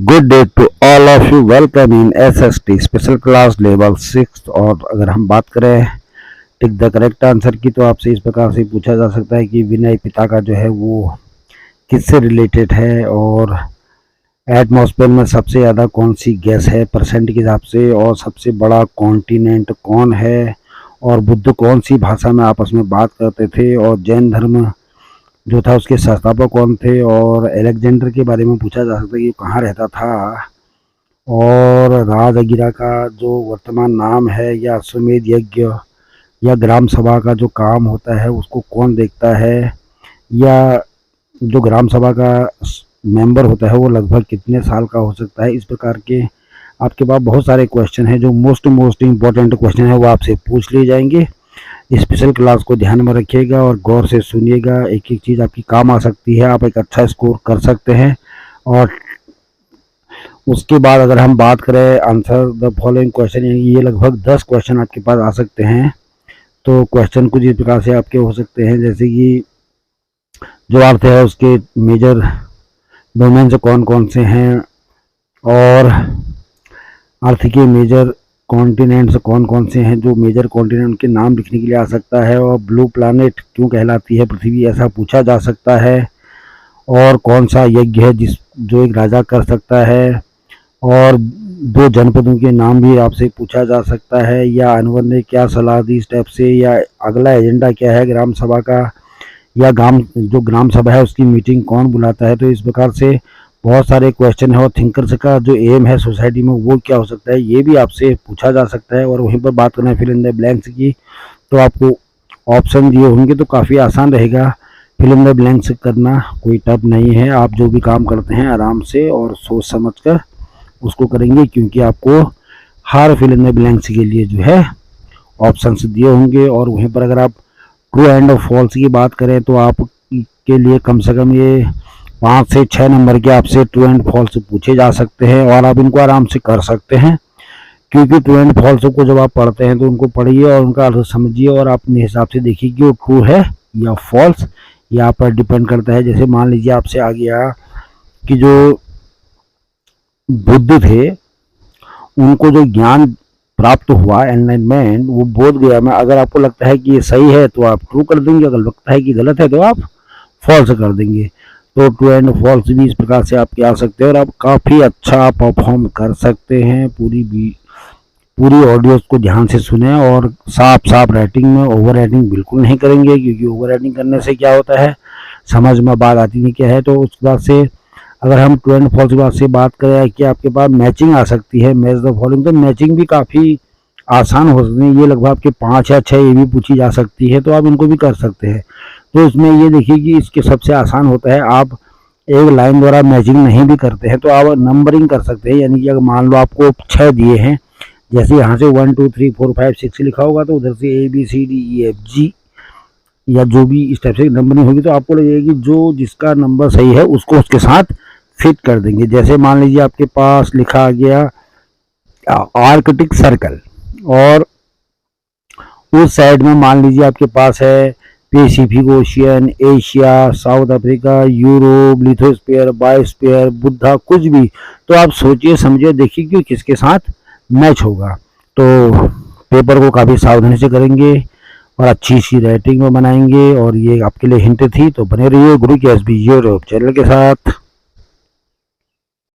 Good day to all of you. Welcome in SST special class level 6। और अगर हम बात करें टिक द करेक्ट आंसर की, तो आपसे इस प्रकार से पूछा जा सकता है कि विनय पिता का जो है वो किससे रिलेटेड है, और एटमॉस्फेयर में सबसे ज़्यादा कौन सी गैस है परसेंट के हिसाब से, और सबसे बड़ा कॉन्टिनेंट कौन है, और बुद्ध कौन सी भाषा में आपस में बात करते थे, और जैन धर्म जो था उसके संस्थापक कौन थे, और अलेक्जेंडर के बारे में पूछा जा सकता है कि कहाँ रहता था, और राजगिरा का जो वर्तमान नाम है, या अश्वमेध यज्ञ या ग्राम सभा का जो काम होता है उसको कौन देखता है, या जो ग्राम सभा का मेंबर होता है वो लगभग कितने साल का हो सकता है। इस प्रकार के आपके पास बहुत सारे क्वेश्चन हैं जो मोस्ट इम्पोर्टेंट क्वेश्चन है वो आपसे पूछ लिए जाएंगे। स्पेशल क्लास को ध्यान में रखिएगा और गौर से सुनिएगा, एक एक चीज़ आपकी काम आ सकती है, आप एक अच्छा स्कोर कर सकते हैं। और उसके बाद अगर हम बात करें आंसर द फॉलोइंग क्वेश्चन, ये लगभग 10 क्वेश्चन आपके पास आ सकते हैं। तो क्वेश्चन कुछ इस प्रकार से आपके हो सकते हैं, जैसे कि जो अर्थ है उसके मेजर डोमेन कौन कौन से हैं, और अर्थ के मेजर कॉन्टिनेंट्स कौन कौन से हैं, जो मेजर कॉन्टिनेंट के नाम लिखने के लिए आ सकता है, और ब्लू प्लैनेट क्यों कहलाती है पृथ्वी, ऐसा पूछा जा सकता है, और कौन सा यज्ञ है जो एक राजा कर सकता है, और 2 जनपदों के नाम भी आपसे पूछा जा सकता है, या अनवर ने क्या सलाह दी इस टाइप से, या अगला एजेंडा क्या है ग्राम सभा का, या ग्राम सभा है उसकी मीटिंग कौन बुलाता है। तो इस प्रकार से बहुत सारे क्वेश्चन है, और थिंकर्स का जो एम है सोसाइटी में वो क्या हो सकता है ये भी आपसे पूछा जा सकता है। और वहीं पर बात करना है फिल इन द ब्लैंक्स की, तो आपको ऑप्शन दिए होंगे तो काफ़ी आसान रहेगा फिल इन द ब्लैंक्स करना, कोई टफ नहीं है। आप जो भी काम करते हैं आराम से और सोच समझ कर उसको करेंगे, क्योंकि आपको हर फिल इन द ब्लैंक्स के लिए जो है ऑप्शन दिए होंगे। और वहीं पर अगर आप ट्रू एंड फॉल्स की बात करें तो आप के लिए कम से कम ये 5 से 6 नंबर के आपसे ट्रू एंड फॉल्स पूछे जा सकते हैं, और आप इनको आराम से कर सकते हैं। क्योंकि ट्रू एंड फॉल्स को जब आप पढ़ते हैं तो उनको पढ़िए और उनका अर्थ समझिए, और अपने हिसाब से देखिए कि वो ट्रू है या फॉल्स, यहाँ पर डिपेंड करता है। जैसे मान लीजिए आपसे आ गया कि जो बुद्ध थे उनको जो ज्ञान प्राप्त हुआ एनलाइनमेंट वो बोध गया में, अगर आपको लगता है कि ये सही है तो आप ट्रू कर देंगे, अगर लगता है कि गलत है तो आप फॉल्स कर देंगे। तो ट्रू एंड फॉल्स भी इस प्रकार से आपके आ सकते हैं, और आप काफ़ी अच्छा परफॉर्म कर सकते हैं। पूरी ऑडियोज को ध्यान से सुने और साफ राइटिंग में ओवर राइटिंग बिल्कुल नहीं करेंगे, क्योंकि ओवर राइटिंग करने से क्या होता है समझ में बात आती नहीं क्या है। तो उस बात से अगर हम ट्रू एंड फॉल्स की बात से बात करें कि आपके पास मैचिंग आ सकती है, मैच द फॉलोइंग, तो मैचिंग भी काफ़ी आसान हो सकती है। ये लगभग आपके 5 या 6 ये भी पूछी जा सकती है, तो आप इनको भी कर सकते हैं। तो इसमें ये देखिए कि इसके सबसे आसान होता है, आप एक लाइन द्वारा मैचिंग नहीं भी करते हैं तो आप नंबरिंग कर सकते हैं। यानी कि अगर मान लो आपको 6 दिए हैं, जैसे यहाँ से 1 2 3 4 5 6 लिखा होगा, तो उधर से ABCDEFG या जो भी इस टाइप से नंबरिंग होगी, तो आपको लगेगा कि जो जिसका नंबर सही है उसको उसके साथ फिट कर देंगे। जैसे मान लीजिए आपके पास लिखा गया आर्कटिक सर्कल, और उस साइड में मान लीजिए आपके पास है Pacific ocean, Asia, south Africa, Europe, lithosphere, biosphere, Buddha, कुछ भी। तो आप सोचिए समझिए देखिए कि किसके साथ मैच होगा। तो पेपर को काफ़ी सावधानी से करेंगे और अच्छी सी राइटिंग में बनाएंगे। और ये आपके लिए हिंट थी, तो बने रहिए गुरु के SB यूट्यूब चैनल के साथ।